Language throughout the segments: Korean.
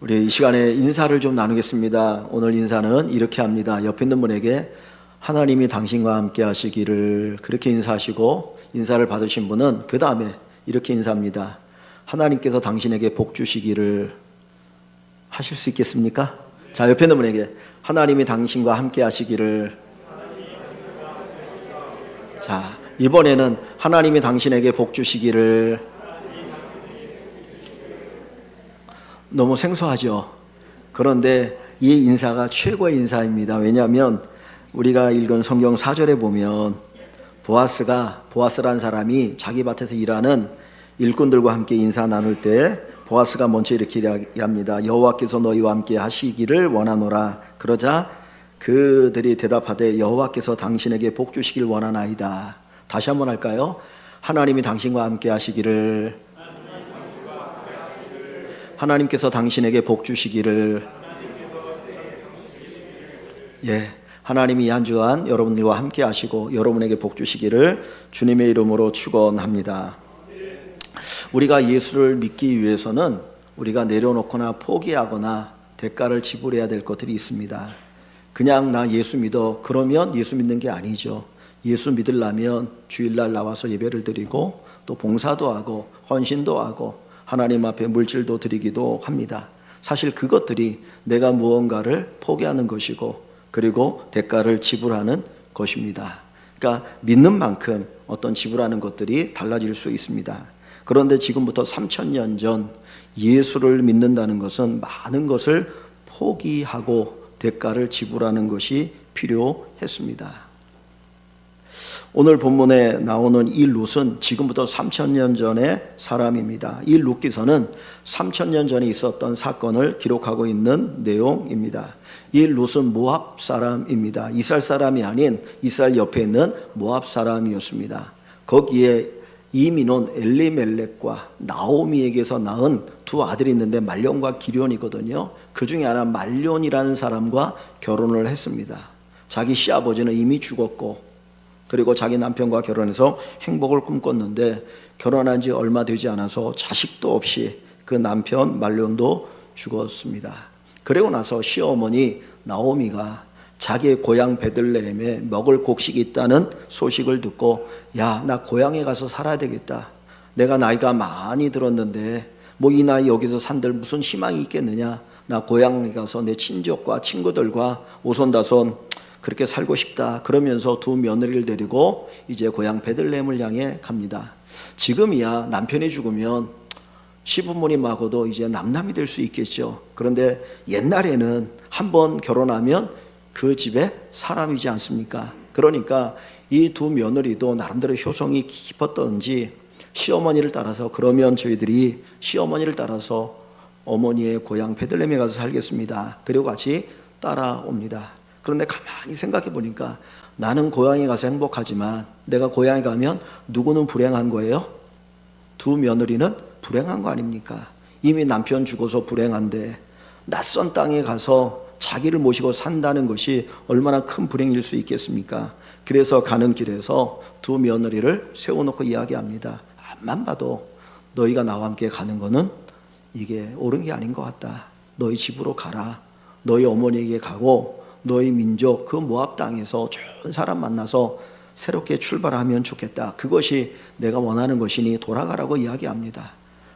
우리 이 시간에 인사를 좀 나누겠습니다. 오늘 인사는 이렇게 합니다. 옆에 있는 분에게 하나님이 당신과 함께 하시기를, 그렇게 인사하시고, 인사를 받으신 분은 그 다음에 이렇게 인사합니다. 하나님께서 당신에게 복 주시기를. 하실 수 있겠습니까? 자, 옆에 있는 분에게 하나님이 당신과 함께 하시기를. 자, 이번에는 하나님이 당신에게 복 주시기를. 너무 생소하죠. 그런데 이 인사가 최고의 인사입니다. 왜냐하면 우리가 읽은 성경 4절에 보면 보아스라는 사람이 자기 밭에서 일하는 일꾼들과 함께 인사 나눌 때 보아스가 먼저 이렇게 이야기합니다. 여호와께서 너희와 함께 하시기를 원하노라. 그러자 그들이 대답하되 여호와께서 당신에게 복 주시길 원하나이다. 다시 한번 할까요? 하나님이 당신과 함께 하시기를. 하나님께서 당신에게 복 주시기를. 예, 하나님이 이 한 주간 여러분들과 함께 하시고 여러분에게 복 주시기를 주님의 이름으로 축원합니다. 우리가 예수를 믿기 위해서는 우리가 내려놓거나 포기하거나 대가를 지불해야 될 것들이 있습니다. 그냥 나 예수 믿어 그러면 예수 믿는 게 아니죠. 예수 믿으려면 주일날 나와서 예배를 드리고 또 봉사도 하고 헌신도 하고 하나님 앞에 물질도 드리기도 합니다. 사실 그것들이 내가 무언가를 포기하는 것이고 그리고 대가를 지불하는 것입니다. 그러니까 믿는 만큼 어떤 지불하는 것들이 달라질 수 있습니다. 그런데 지금부터 3000년 전 예수를 믿는다는 것은 많은 것을 포기하고 대가를 지불하는 것이 필요했습니다. 오늘 본문에 나오는 이 룻은 지금부터 3000년 전의 사람입니다. 이 룻기서는 3000년 전에 있었던 사건을 기록하고 있는 내용입니다. 이 룻은 모압 사람입니다. 이스라엘 사람이 아닌 이스라엘 옆에 있는 모압 사람이었습니다. 거기에 이민온 엘리멜렉과 나오미에게서 낳은 두 아들이 있는데 말론과 기련이거든요. 그 중에 하나 말론이라는 사람과 결혼을 했습니다. 자기 시아버지는 이미 죽었고 그리고 자기 남편과 결혼해서 행복을 꿈꿨는데 결혼한 지 얼마 되지 않아서 자식도 없이 그 남편 말론도 죽었습니다. 그리고 나서 시어머니 나오미가 자기의 고향 베들레헴에 먹을 곡식이 있다는 소식을 듣고 야, 나 고향에 가서 살아야 되겠다. 내가 나이가 많이 들었는데 뭐 이 나이 여기서 산들 무슨 희망이 있겠느냐. 나 고향에 가서 내 친족과 친구들과 오손다손 그렇게 살고 싶다. 그러면서 두 며느리를 데리고 이제 고향 베들레헴을 향해 갑니다. 지금이야 남편이 죽으면 시부모님하고도 이제 남남이 될 수 있겠죠. 그런데 옛날에는 한번 결혼하면 그 집에 사람이지 않습니까? 그러니까 이 두 며느리도 나름대로 효성이 깊었던지 시어머니를 따라서 그러면 저희들이 시어머니를 따라서 어머니의 고향 베들레헴에 가서 살겠습니다. 그리고 같이 따라옵니다. 그런데 가만히 생각해 보니까 나는 고향에 가서 행복하지만 내가 고향에 가면 누구는 불행한 거예요? 두 며느리는 불행한 거 아닙니까? 이미 남편 죽어서 불행한데 낯선 땅에 가서 자기를 모시고 산다는 것이 얼마나 큰 불행일 수 있겠습니까? 그래서 가는 길에서 두 며느리를 세워놓고 이야기합니다. 앞만 봐도 너희가 나와 함께 가는 거는 이게 옳은 게 아닌 것 같다. 너희 집으로 가라. 너희 어머니에게 가고 너희 민족 그 모압 땅에서 좋은 사람 만나서 새롭게 출발하면 좋겠다. 그것이 내가 원하는 것이니 돌아가라고 이야기합니다.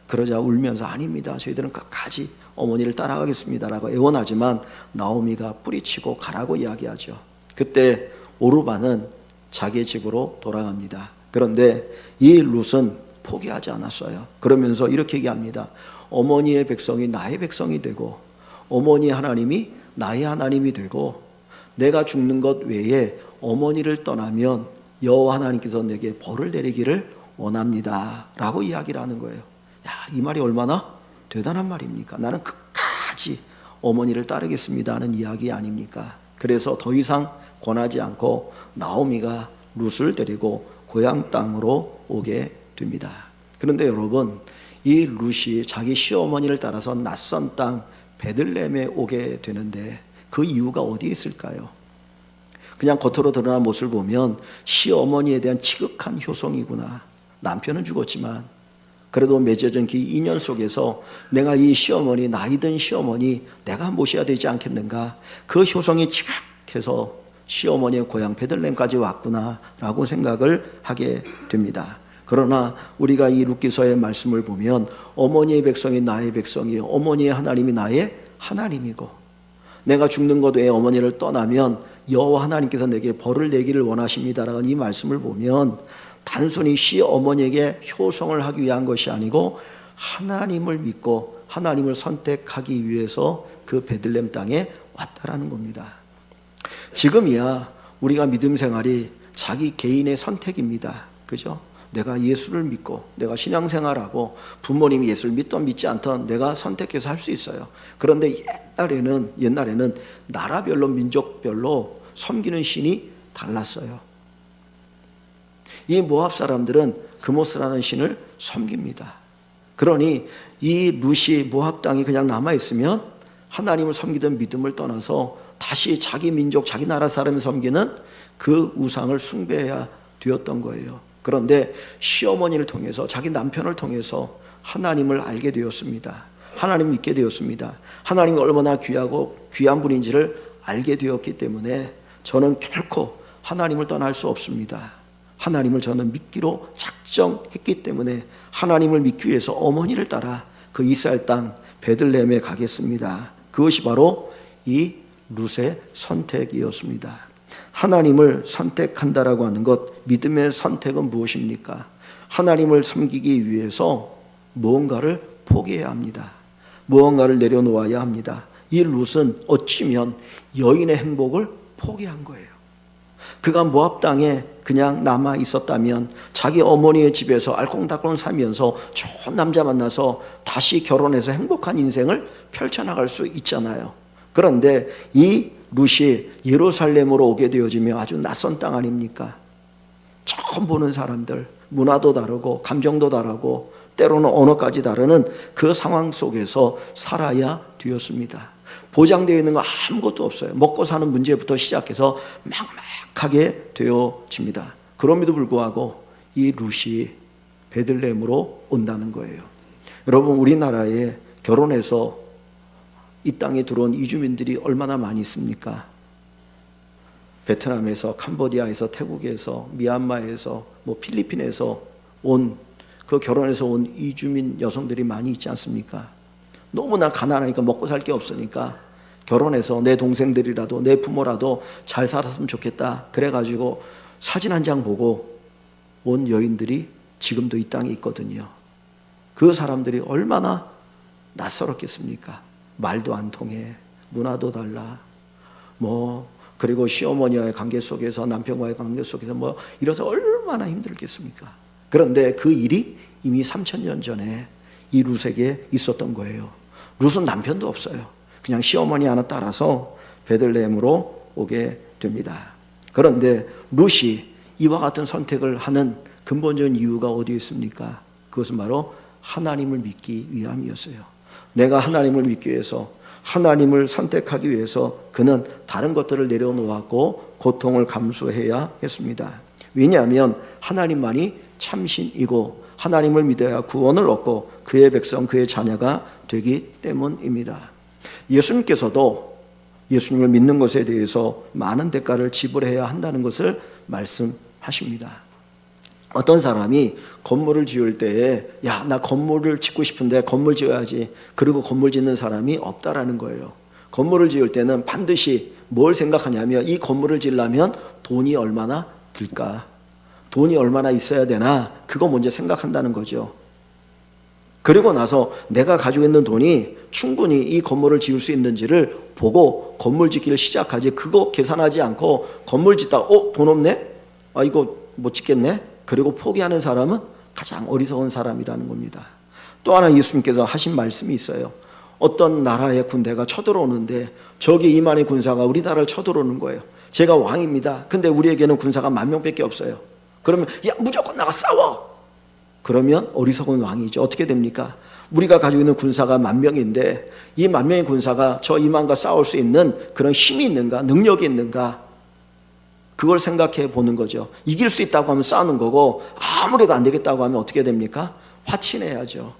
그러자 울면서 아닙니다. 저희들은 끝까지 어머니를 따라가겠습니다라고 애원하지만 나오미가 뿌리치고 가라고 이야기하죠. 그때 오르바는 자기의 집으로 돌아갑니다. 그런데 이 룻은 포기하지 않았어요. 그러면서 이렇게 얘기합니다. 어머니의 백성이 나의 백성이 되고 어머니 하나님이 나의 하나님이 되고 내가 죽는 것 외에 어머니를 떠나면 여호와 하나님께서 내게 벌을 내리기를 원합니다 라고 이야기를 하는 거예요. 야, 이 말이 얼마나 대단한 말입니까? 나는 끝까지 어머니를 따르겠습니다 하는 이야기 아닙니까? 그래서 더 이상 권하지 않고 나오미가 룻을 데리고 고향 땅으로 오게 됩니다. 그런데 여러분, 이 룻이 자기 시어머니를 따라서 낯선 땅 베들레헴에 오게 되는데 그 이유가 어디에 있을까요? 그냥 겉으로 드러난 모습을 보면 시어머니에 대한 지극한 효성이구나. 남편은 죽었지만 그래도 맺어진 그 인연 속에서 내가 이 시어머니, 나이든 시어머니 내가 모셔야 되지 않겠는가, 그 효성이 지각해서 시어머니의 고향 베들레헴까지 왔구나라고 생각을 하게 됩니다. 그러나 우리가 이 룻기서의 말씀을 보면 어머니의 백성이 나의 백성이요, 어머니의 하나님이 나의 하나님이고, 내가 죽는 것 외에 어머니를 떠나면 여호와 하나님께서 내게 벌을 내기를 원하십니다라는 이 말씀을 보면 단순히 시어머니에게 효성을 하기 위한 것이 아니고 하나님을 믿고 하나님을 선택하기 위해서 그 베들레헴 땅에 왔다라는 겁니다. 지금이야 우리가 믿음 생활이 자기 개인의 선택입니다. 그죠? 내가 예수를 믿고 내가 신앙생활하고 부모님이 예수를 믿던 믿지 않던 내가 선택해서 할 수 있어요. 그런데 옛날에는 나라별로 민족별로 섬기는 신이 달랐어요. 이 모압 사람들은 그모스라는 신을 섬깁니다. 그러니 이 룻이 모압 땅이 그냥 남아있으면 하나님을 섬기던 믿음을 떠나서 다시 자기 민족, 자기 나라 사람을 섬기는 그 우상을 숭배해야 되었던 거예요. 그런데 시어머니를 통해서, 자기 남편을 통해서 하나님을 알게 되었습니다. 하나님을 믿게 되었습니다. 하나님이 얼마나 귀하고 귀한 분인지를 알게 되었기 때문에 저는 결코 하나님을 떠날 수 없습니다. 하나님을 저는 믿기로 작정했기 때문에 하나님을 믿기 위해서 어머니를 따라 그 이스라엘 땅 베들레헴에 가겠습니다. 그것이 바로 이 룻의 선택이었습니다. 하나님을 선택한다라고 하는 것, 믿음의 선택은 무엇입니까? 하나님을 섬기기 위해서 무언가를 포기해야 합니다. 무언가를 내려놓아야 합니다. 이 룻은 어찌면 여인의 행복을 포기한 거예요. 그가 모압 땅에 그냥 남아 있었다면 자기 어머니의 집에서 알콩달콩 살면서 좋은 남자 만나서 다시 결혼해서 행복한 인생을 펼쳐나갈 수 있잖아요. 그런데 이 룻이 예루살렘으로 오게 되어지며 아주 낯선 땅 아닙니까? 처음 보는 사람들, 문화도 다르고 감정도 다르고 때로는 언어까지 다르는 그 상황 속에서 살아야 되었습니다. 보장되어 있는 거 아무것도 없어요. 먹고 사는 문제부터 시작해서 막막하게 되어집니다. 그럼에도 불구하고 이 룻이 베들레헴으로 온다는 거예요. 여러분, 우리나라에 결혼해서 이 땅에 들어온 이주민들이 얼마나 많이 있습니까? 베트남에서, 캄보디아에서, 태국에서, 미얀마에서, 필리핀에서 그 결혼해서 온 이주민 여성들이 많이 있지 않습니까? 너무나 가난하니까 먹고 살 게 없으니까 결혼해서 내 동생들이라도 내 부모라도 잘 살았으면 좋겠다 그래가지고 사진 한 장 보고 온 여인들이 지금도 이 땅에 있거든요. 그 사람들이 얼마나 낯설었겠습니까? 말도 안 통해, 문화도 달라, 그리고 시어머니와의 관계 속에서, 남편과의 관계 속에서 이래서 얼마나 힘들겠습니까? 그런데 그 일이 이미 3000년 전에 이 룻에게 있었던 거예요. 룻은 남편도 없어요. 그냥 시어머니 하나 따라서 베들레헴으로 오게 됩니다. 그런데 룻이 이와 같은 선택을 하는 근본적인 이유가 어디에 있습니까? 그것은 바로 하나님을 믿기 위함이었어요. 내가 하나님을 믿기 위해서, 하나님을 선택하기 위해서 그는 다른 것들을 내려놓았고 고통을 감수해야 했습니다. 왜냐하면 하나님만이 참신이고 하나님을 믿어야 구원을 얻고 그의 백성, 그의 자녀가 되기 때문입니다. 예수님께서도 예수님을 믿는 것에 대해서 많은 대가를 지불해야 한다는 것을 말씀하십니다. 어떤 사람이 건물을 지을 때에 나 건물을 짓고 싶은데 건물 지어야지, 그리고 건물 짓는 사람이 없다라는 거예요. 건물을 지을 때는 반드시 뭘 생각하냐면 이 건물을 지으려면 돈이 얼마나 들까, 돈이 얼마나 있어야 되나, 그거 먼저 생각한다는 거죠. 그리고 나서 내가 가지고 있는 돈이 충분히 이 건물을 지을 수 있는지를 보고 건물 짓기를 시작하지, 그거 계산하지 않고 건물 짓다가 돈 없네? 이거 못 짓겠네? 그리고 포기하는 사람은 가장 어리석은 사람이라는 겁니다. 또 하나 예수님께서 하신 말씀이 있어요. 어떤 나라의 군대가 쳐들어오는데 저기 이만의 군사가 우리나라를 쳐들어오는 거예요. 제가 왕입니다. 근데 우리에게는 군사가 10,000명밖에 없어요. 그러면 무조건 나가 싸워. 그러면 어리석은 왕이죠. 어떻게 됩니까? 우리가 가지고 있는 군사가 10,000명인데 이 10,000명의 군사가 저 20,000과 싸울 수 있는 그런 힘이 있는가, 능력이 있는가, 그걸 생각해 보는 거죠. 이길 수 있다고 하면 싸우는 거고, 아무래도 안 되겠다고 하면 어떻게 됩니까? 파친해야죠.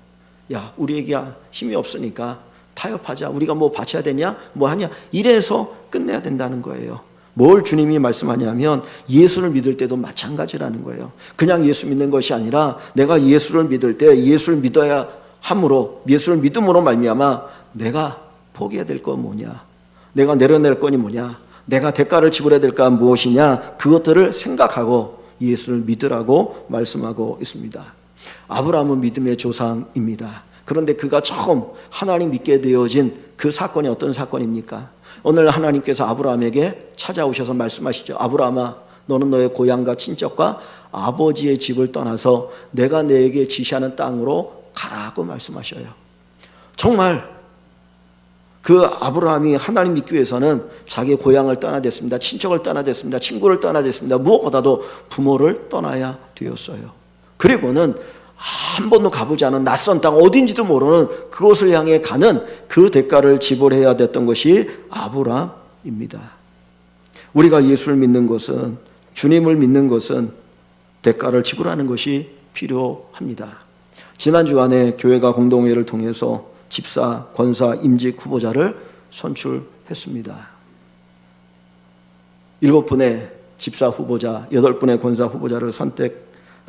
야, 우리에게 힘이 없으니까 타협하자. 우리가 뭐 바쳐야 되냐? 뭐 하냐? 이래서 끝내야 된다는 거예요. 뭘 주님이 말씀하냐면 예수를 믿을 때도 마찬가지라는 거예요. 그냥 예수 믿는 것이 아니라 내가 예수를 믿을 때 예수를 믿어야 함으로, 예수를 믿음으로 말미암아 내가 포기해야 될 건 뭐냐? 내가 내려낼 건이 뭐냐? 내가 대가를 지불해야 될 건 무엇이냐? 그것들을 생각하고 예수를 믿으라고 말씀하고 있습니다. 아브라함은 믿음의 조상입니다. 그런데 그가 처음 하나님 믿게 되어진 그 사건이 어떤 사건입니까? 오늘 하나님께서 아브라함에게 찾아오셔서 말씀하시죠. 아브라함아, 너는 너의 고향과 친척과 아버지의 집을 떠나서 내가 너에게 지시하는 땅으로 가라고 말씀하셔요. 정말 그 아브라함이 하나님 믿기 위해서는 자기 고향을 떠나댔습니다. 친척을 떠나댔습니다. 친구를 떠나댔습니다. 무엇보다도 부모를 떠나야 되었어요. 그리고는 한 번도 가보지 않은 낯선 땅, 어딘지도 모르는 그곳을 향해 가는 그 대가를 지불해야 됐던 것이 아브라함입니다. 우리가 예수를 믿는 것은, 주님을 믿는 것은 대가를 지불하는 것이 필요합니다. 지난 주간에 교회가 공동회를 통해서 집사, 권사, 임직 후보자를 선출했습니다. 7분의 집사 후보자, 8분의 권사 후보자를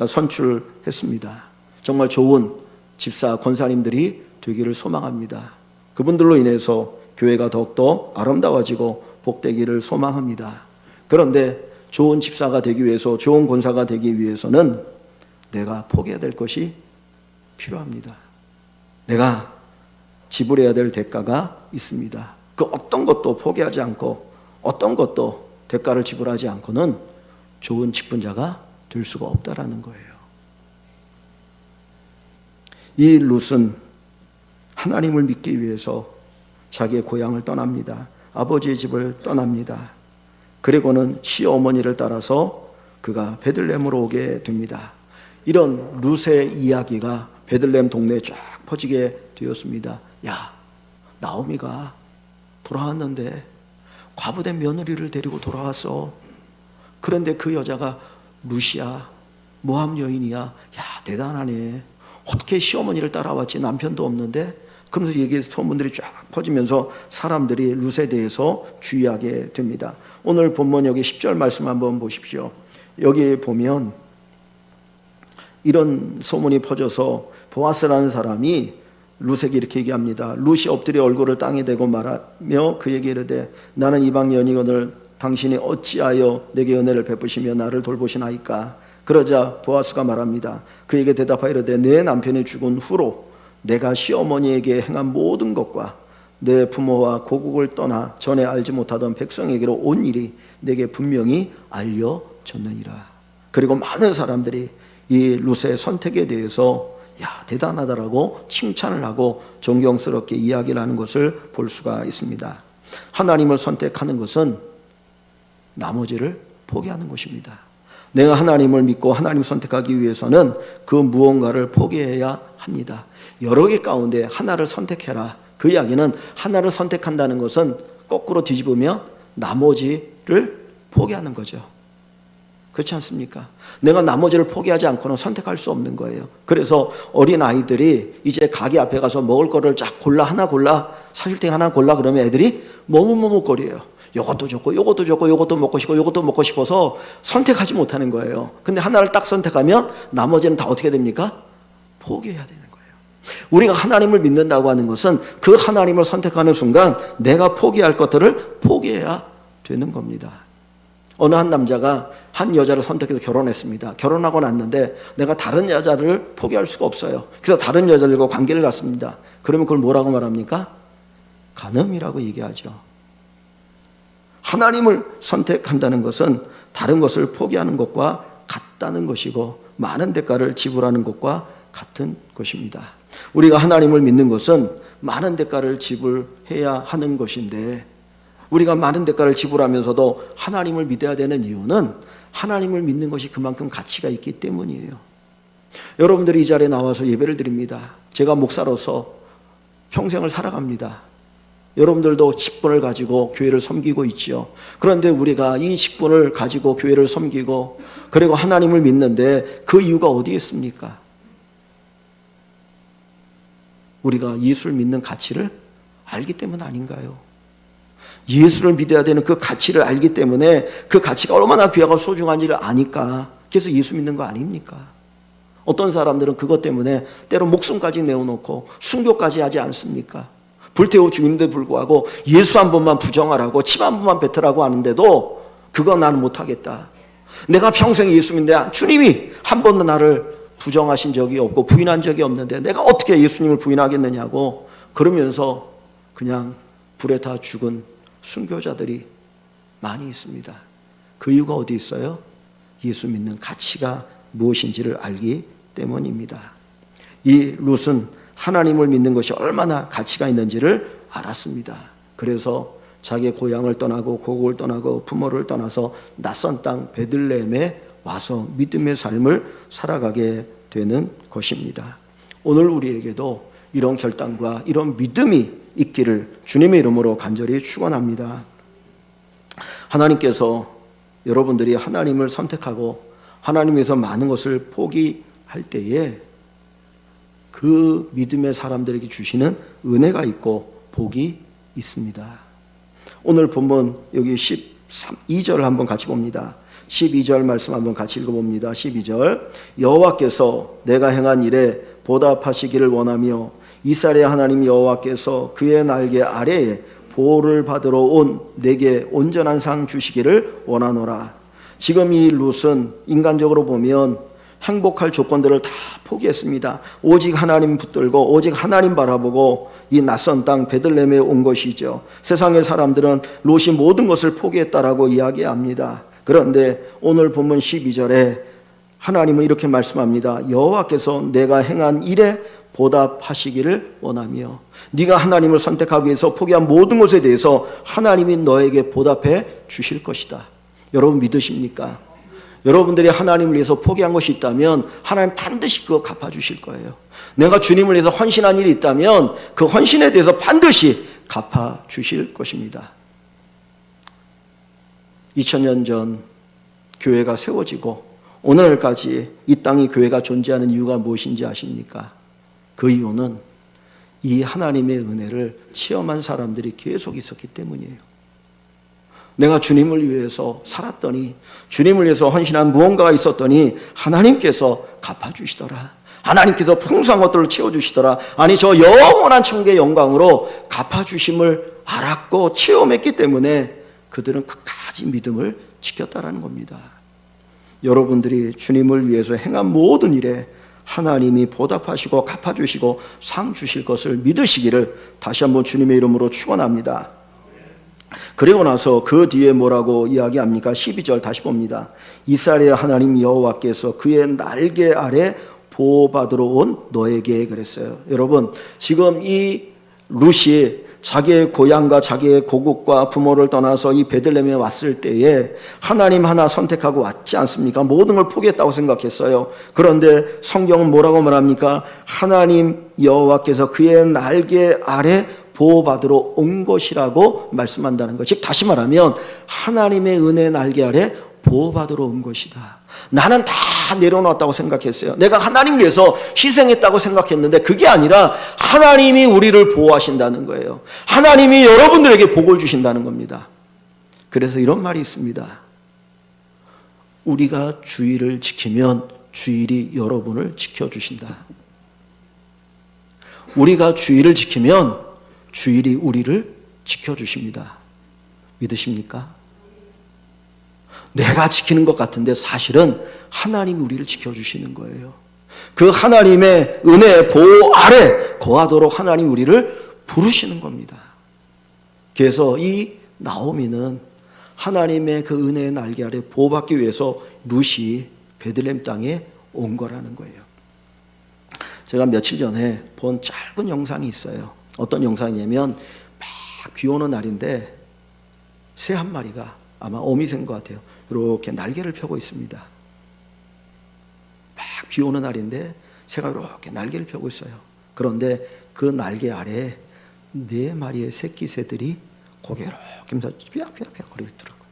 선출했습니다. 정말 좋은 집사, 권사님들이 되기를 소망합니다. 그분들로 인해서 교회가 더욱더 아름다워지고 복되기를 소망합니다. 그런데 좋은 집사가 되기 위해서, 좋은 권사가 되기 위해서는 내가 포기해야 될 것이 필요합니다. 내가 지불해야 될 대가가 있습니다. 그 어떤 것도 포기하지 않고 어떤 것도 대가를 지불하지 않고는 좋은 직분자가 될 수가 없다라는 거예요. 이 룻은 하나님을 믿기 위해서 자기의 고향을 떠납니다. 아버지의 집을 떠납니다. 그리고는 시어머니를 따라서 그가 베들레헴으로 오게 됩니다. 이런 룻의 이야기가 베들레헴 동네에 쫙 퍼지게 되었습니다. 야, 나오미가 돌아왔는데 과부된 며느리를 데리고 돌아왔어. 그런데 그 여자가 룻이야, 모함 여인이야. 야, 대단하네. 어떻게 시어머니를 따라왔지? 남편도 없는데. 그러면서 얘기 소문들이 쫙 퍼지면서 사람들이 룻에 대해서 주의하게 됩니다. 오늘 본문 여기 10절 말씀 한번 보십시오. 여기 보면 이런 소문이 퍼져서 보아스라는 사람이 룻에게 이렇게 얘기합니다. 룻이 엎드려 얼굴을 땅에 대고 말하며 그에게 이르되 나는 이방 여인이거늘 당신이 어찌하여 내게 은혜를 베푸시며 나를 돌보시나이까? 그러자 보아스가 말합니다. 그에게 대답하여 이르되 내 남편이 죽은 후로 내가 시어머니에게 행한 모든 것과 내 부모와 고국을 떠나 전에 알지 못하던 백성에게로 온 일이 내게 분명히 알려졌느니라. 그리고 많은 사람들이 이 룻의 선택에 대해서 야, 대단하다라고 칭찬을 하고 존경스럽게 이야기를 하는 것을 볼 수가 있습니다. 하나님을 선택하는 것은 나머지를 포기하는 것입니다. 내가 하나님을 믿고 하나님을 선택하기 위해서는 그 무언가를 포기해야 합니다. 여러 개 가운데 하나를 선택해라. 그 이야기는 하나를 선택한다는 것은 거꾸로 뒤집으면 나머지를 포기하는 거죠. 그렇지 않습니까? 내가 나머지를 포기하지 않고는 선택할 수 없는 거예요. 그래서 어린 아이들이 이제 가게 앞에 가서 먹을 거를 쫙 골라, 하나 골라, 사줄 때 하나 골라 그러면 애들이 머뭇머뭇거려요. 요것도 좋고 요것도 좋고 요것도 먹고 싶고 요것도 먹고 싶어서 선택하지 못하는 거예요. 근데 하나를 딱 선택하면 나머지는 다 어떻게 됩니까? 포기해야 되는 거예요. 우리가 하나님을 믿는다고 하는 것은 그 하나님을 선택하는 순간 내가 포기할 것들을 포기해야 되는 겁니다. 어느 한 남자가 한 여자를 선택해서 결혼했습니다. 결혼하고 났는데 내가 다른 여자를 포기할 수가 없어요. 그래서 다른 여자들과 관계를 갖습니다. 그러면 그걸 뭐라고 말합니까? 간음이라고 얘기하죠. 하나님을 선택한다는 것은 다른 것을 포기하는 것과 같다는 것이고 많은 대가를 지불하는 것과 같은 것입니다. 우리가 하나님을 믿는 것은 많은 대가를 지불해야 하는 것인데 우리가 많은 대가를 지불하면서도 하나님을 믿어야 되는 이유는 하나님을 믿는 것이 그만큼 가치가 있기 때문이에요. 여러분들이 이 자리에 나와서 예배를 드립니다. 제가 목사로서 평생을 살아갑니다. 여러분들도 10분을 가지고 교회를 섬기고 있죠. 그런데 우리가 이 10분을 가지고 교회를 섬기고 그리고 하나님을 믿는데 그 이유가 어디에 있습니까? 우리가 예수를 믿는 가치를 알기 때문 아닌가요? 예수를 믿어야 되는 그 가치를 알기 때문에 그 가치가 얼마나 귀하고 소중한지를 아니까 그래서 예수 믿는 거 아닙니까? 어떤 사람들은 그것 때문에 때로 목숨까지 내어놓고 순교까지 하지 않습니까? 불태워 죽임에도 불구하고 예수 한 번만 부정하라고 침 한 번만 뱉으라고 하는데도 그거 나는 못하겠다. 내가 평생 예수 믿는데 주님이 한 번도 나를 부정하신 적이 없고 부인한 적이 없는데 내가 어떻게 예수님을 부인하겠느냐고 그러면서 그냥 불에 타 죽은 순교자들이 많이 있습니다. 그 이유가 어디 있어요? 예수 믿는 가치가 무엇인지를 알기 때문입니다. 이 룻은 하나님을 믿는 것이 얼마나 가치가 있는지를 알았습니다. 그래서 자기의 고향을 떠나고 고국을 떠나고 부모를 떠나서 낯선 땅 베들레헴에 와서 믿음의 삶을 살아가게 되는 것입니다. 오늘 우리에게도 이런 결단과 이런 믿음이 있기를 주님의 이름으로 간절히 축원합니다. 하나님께서 여러분들이 하나님을 선택하고 하나님에서 많은 것을 포기할 때에 그 믿음의 사람들에게 주시는 은혜가 있고 복이 있습니다. 오늘 본문 여기 12절 한번 같이 봅니다. 12절 말씀 한번 같이 읽어봅니다. 12절 여호와께서 내가 행한 일에 보답하시기를 원하며 이스라엘의 하나님 여호와께서 그의 날개 아래에 보호를 받으러 온 내게 온전한 상 주시기를 원하노라. 지금 이 룻은 인간적으로 보면 행복할 조건들을 다 포기했습니다. 오직 하나님 붙들고 오직 하나님 바라보고 이 낯선 땅 베들레헴에 온 것이죠. 세상의 사람들은 롯이 모든 것을 포기했다라고 이야기합니다. 그런데 오늘 본문 12절에 하나님은 이렇게 말씀합니다. 여호와께서 내가 행한 일에 보답하시기를 원하며 네가 하나님을 선택하기 위해서 포기한 모든 것에 대해서 하나님이 너에게 보답해 주실 것이다. 여러분 믿으십니까? 여러분들이 하나님을 위해서 포기한 것이 있다면 하나님 반드시 그거 갚아주실 거예요. 내가 주님을 위해서 헌신한 일이 있다면 그 헌신에 대해서 반드시 갚아주실 것입니다. 2000년 전 교회가 세워지고 오늘까지 이 땅에 교회가 존재하는 이유가 무엇인지 아십니까? 그 이유는 이 하나님의 은혜를 체험한 사람들이 계속 있었기 때문이에요. 내가 주님을 위해서 살았더니 주님을 위해서 헌신한 무언가가 있었더니 하나님께서 갚아주시더라. 하나님께서 풍성한 것들을 채워주시더라. 아니 저 영원한 천국의 영광으로 갚아주심을 알았고 체험했기 때문에 그들은 끝까지 믿음을 지켰다라는 겁니다. 여러분들이 주님을 위해서 행한 모든 일에 하나님이 보답하시고 갚아주시고 상 주실 것을 믿으시기를 다시 한번 주님의 이름으로 축원합니다. 그리고 나서 그 뒤에 뭐라고 이야기합니까? 12절 다시 봅니다. 이스라엘의 하나님 여호와께서 그의 날개 아래 보호받으러 온 너에게 그랬어요. 여러분 지금 이 룻이 자기의 고향과 자기의 고국과 부모를 떠나서 이 베들레헴에 왔을 때에 하나님 하나 선택하고 왔지 않습니까? 모든 걸 포기했다고 생각했어요. 그런데 성경은 뭐라고 말합니까? 하나님 여호와께서 그의 날개 아래 보호받으러 온 것이라고 말씀한다는 것. 즉 다시 말하면 하나님의 은혜 날개 아래 보호받으러 온 것이다. 나는 다 내려놓았다고 생각했어요. 내가 하나님 위해서 희생했다고 생각했는데 그게 아니라 하나님이 우리를 보호하신다는 거예요. 하나님이 여러분들에게 복을 주신다는 겁니다. 그래서 이런 말이 있습니다. 우리가 주의를 지키면 주일이 여러분을 지켜주신다. 우리가 주의를 지키면 주일이 우리를 지켜주십니다. 믿으십니까? 내가 지키는 것 같은데 사실은 하나님이 우리를 지켜주시는 거예요. 그 하나님의 은혜 보호 아래 거하도록 하나님 우리를 부르시는 겁니다. 그래서 이 나오미는 하나님의 그 은혜의 날개 아래 보호받기 위해서 룻이 베들레헴 땅에 온 거라는 거예요. 제가 며칠 전에 본 짧은 영상이 있어요. 어떤 영상이냐면 막 비 오는 날인데 새 한 마리가 아마 어미새인 것 같아요. 이렇게 날개를 펴고 있습니다. 막 비 오는 날인데 새가 이렇게 날개를 펴고 있어요. 그런데 그 날개 아래에 4마리의 새끼 새들이 고개 이렇게 하면서 삐약삐약삐약 거리고 있더라고요.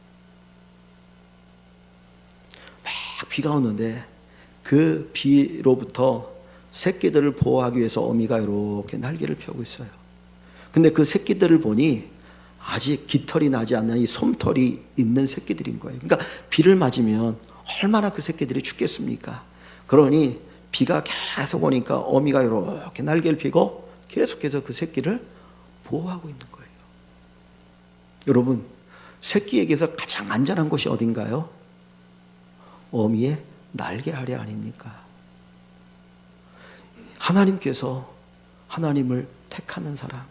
막 비가 오는데 그 비로부터 새끼들을 보호하기 위해서 어미가 이렇게 날개를 펴고 있어요. 근데 그 새끼들을 보니 아직 깃털이 나지 않는 이 솜털이 있는 새끼들인 거예요. 그러니까 비를 맞으면 얼마나 그 새끼들이 죽겠습니까? 그러니 비가 계속 오니까 어미가 이렇게 날개를 펴고 계속해서 그 새끼를 보호하고 있는 거예요. 여러분, 새끼에게서 가장 안전한 곳이 어딘가요? 어미의 날개 아래 아닙니까? 하나님께서 하나님을 택하는 사람,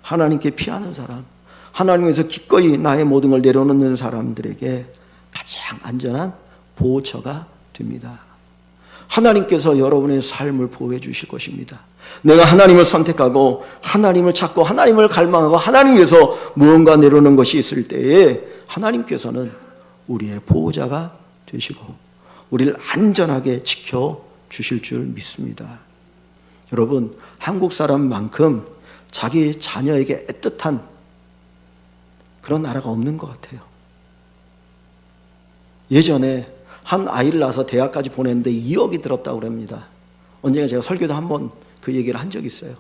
하나님께 피하는 사람, 하나님께서 기꺼이 나의 모든 걸 내려놓는 사람들에게 가장 안전한 보호처가 됩니다. 하나님께서 여러분의 삶을 보호해 주실 것입니다. 내가 하나님을 선택하고 하나님을 찾고 하나님을 갈망하고 하나님께서 무언가 내려놓는 것이 있을 때에 하나님께서는 우리의 보호자가 되시고 우리를 안전하게 지켜주실 줄 믿습니다. 여러분, 한국 사람만큼 자기 자녀에게 애틋한 그런 나라가 없는 것 같아요. 예전에 한 아이를 낳아서 대학까지 보냈는데 2억이 들었다고 합니다. 언젠가 제가 설교도 한번 그 얘기를 한 적이 있어요.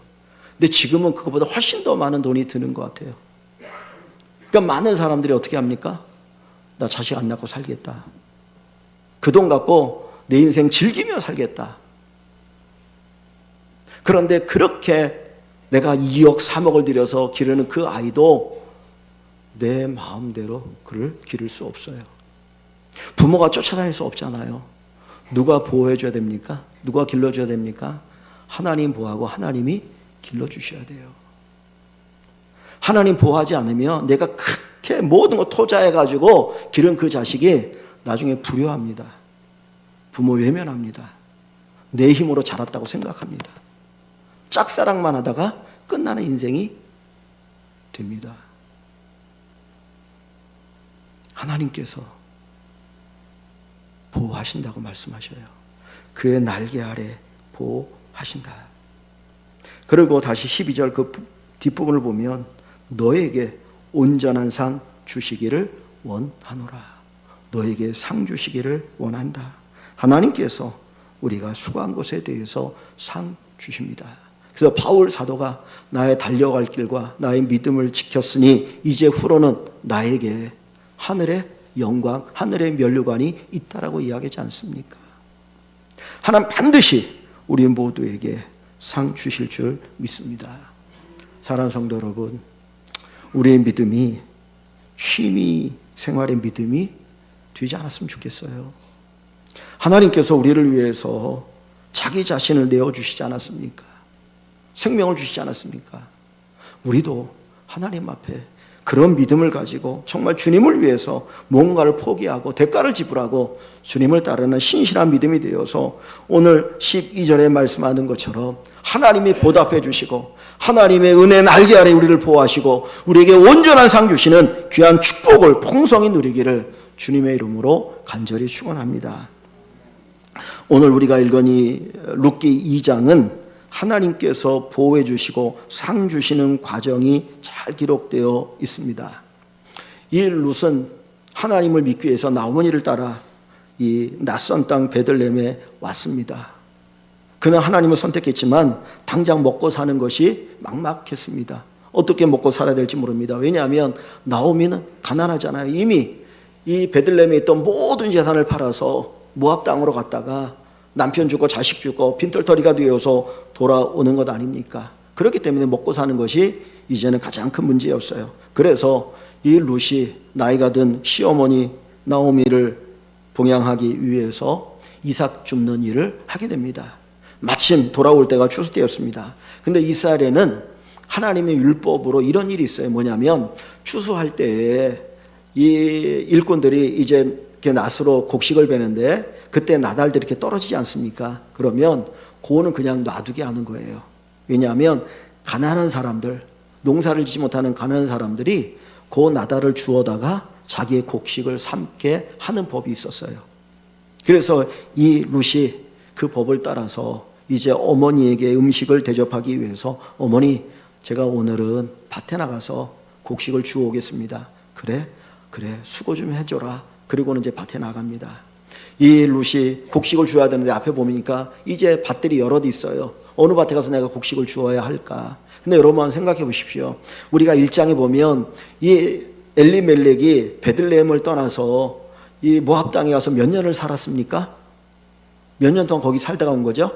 근데 지금은 그거보다 훨씬 더 많은 돈이 드는 것 같아요. 그러니까 많은 사람들이 어떻게 합니까? 나 자식 안 낳고 살겠다. 그 돈 갖고 내 인생 즐기며 살겠다. 그런데 그렇게 내가 2억, 3억을 들여서 기르는 그 아이도 내 마음대로 그를 기를 수 없어요. 부모가 쫓아다닐 수 없잖아요. 누가 보호해줘야 됩니까? 누가 길러줘야 됩니까? 하나님 보호하고 하나님이 길러주셔야 돼요. 하나님 보호하지 않으면 내가 그렇게 모든 거 투자해가지고 기른 그 자식이 나중에 불효합니다. 부모 외면합니다. 내 힘으로 자랐다고 생각합니다. 짝사랑만 하다가 끝나는 인생이 됩니다. 하나님께서 보호하신다고 말씀하셔요. 그의 날개 아래 보호하신다. 그리고 다시 12절 그 뒷부분을 보면 너에게 온전한 상 주시기를 원하노라. 너에게 상 주시기를 원한다. 하나님께서 우리가 수고한 것에 대해서 상 주십니다. 그래서 바울 사도가 나의 달려갈 길과 나의 믿음을 지켰으니 이제 후로는 나에게 하늘의 영광, 하늘의 면류관이 있다라고 이야기하지 않습니까? 하나님 반드시 우리 모두에게 상 주실 줄 믿습니다. 사랑하는 성도 여러분, 우리의 믿음이 취미 생활의 믿음이 되지 않았으면 좋겠어요. 하나님께서 우리를 위해서 자기 자신을 내어주시지 않았습니까? 생명을 주시지 않았습니까? 우리도 하나님 앞에 그런 믿음을 가지고 정말 주님을 위해서 뭔가를 포기하고 대가를 지불하고 주님을 따르는 신실한 믿음이 되어서 오늘 12절에 말씀하는 것처럼 하나님이 보답해 주시고 하나님의 은혜 날개 아래 우리를 보호하시고 우리에게 온전한 상 주시는 귀한 축복을 풍성히 누리기를 주님의 이름으로 간절히 축원합니다. 오늘 우리가 읽은 이 룻기 2장은 하나님께서 보호해 주시고 상 주시는 과정이 잘 기록되어 있습니다. 이 룻은 하나님을 믿기 위해서 나오미를 따라 이 낯선 땅 베들레헴에 왔습니다. 그는 하나님을 선택했지만 당장 먹고 사는 것이 막막했습니다. 어떻게 먹고 살아야 될지 모릅니다. 왜냐하면 나오미는 가난하잖아요. 이미 이 베들레헴에 있던 모든 재산을 팔아서 모압 땅으로 갔다가 남편 죽고 자식 죽고 빈털터리가 되어서 돌아오는 것 아닙니까? 그렇기 때문에 먹고 사는 것이 이제는 가장 큰 문제였어요. 그래서 이 룻이 나이가 든 시어머니 나오미를 봉양하기 위해서 이삭 줍는 일을 하게 됩니다. 마침 돌아올 때가 추수 때였습니다. 근데 이스라엘에는 하나님의 율법으로 이런 일이 있어요. 뭐냐면 추수할 때에 이 일꾼들이 이제 낫으로 곡식을 베는데 그때 나달들이 이렇게 떨어지지 않습니까? 그러면 그거는 그냥 놔두게 하는 거예요. 왜냐하면 가난한 사람들, 농사를 짓지 못하는 가난한 사람들이 그 나달을 주워다가 자기의 곡식을 삶게 하는 법이 있었어요. 그래서 이 룻이 그 법을 따라서 이제 어머니에게 음식을 대접하기 위해서 어머니, 제가 오늘은 밭에 나가서 곡식을 주워 오겠습니다. 그래 수고 좀 해줘라. 그리고는 이제 밭에 나갑니다. 이 룻이 곡식을 주어야 되는데 앞에 보니까 이제 밭들이 여럿 있어요. 어느 밭에 가서 내가 곡식을 주어야 할까? 근데 여러분 생각해 보십시오. 우리가 1장에 보면 이 엘리멜렉이 베들레헴을 떠나서 이 모압 땅에 가서 몇 년을 살았습니까? 몇 년 동안 거기 살다가 온 거죠?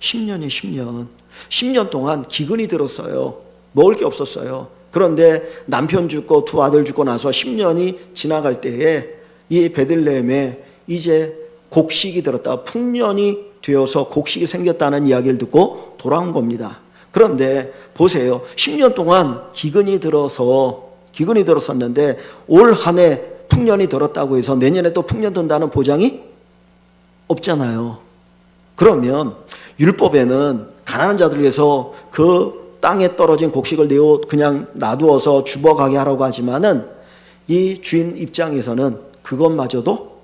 10년이에요, 10년. 10년 동안 기근이 들었어요. 먹을 게 없었어요. 그런데 남편 죽고 두 아들 죽고 나서 10년이 지나갈 때에 이 베들레헴에 이제 곡식이 들었다. 풍년이 되어서 곡식이 생겼다는 이야기를 듣고 돌아온 겁니다. 그런데 보세요. 10년 동안 기근이 들었었는데 올 한 해 풍년이 들었다고 해서 내년에 또 풍년 든다는 보장이 없잖아요. 그러면 율법에는 가난한 자들을 위해서 그 땅에 떨어진 곡식을 그냥 놔두어서 죽어가게 하라고 하지만은 이 주인 입장에서는 그것마저도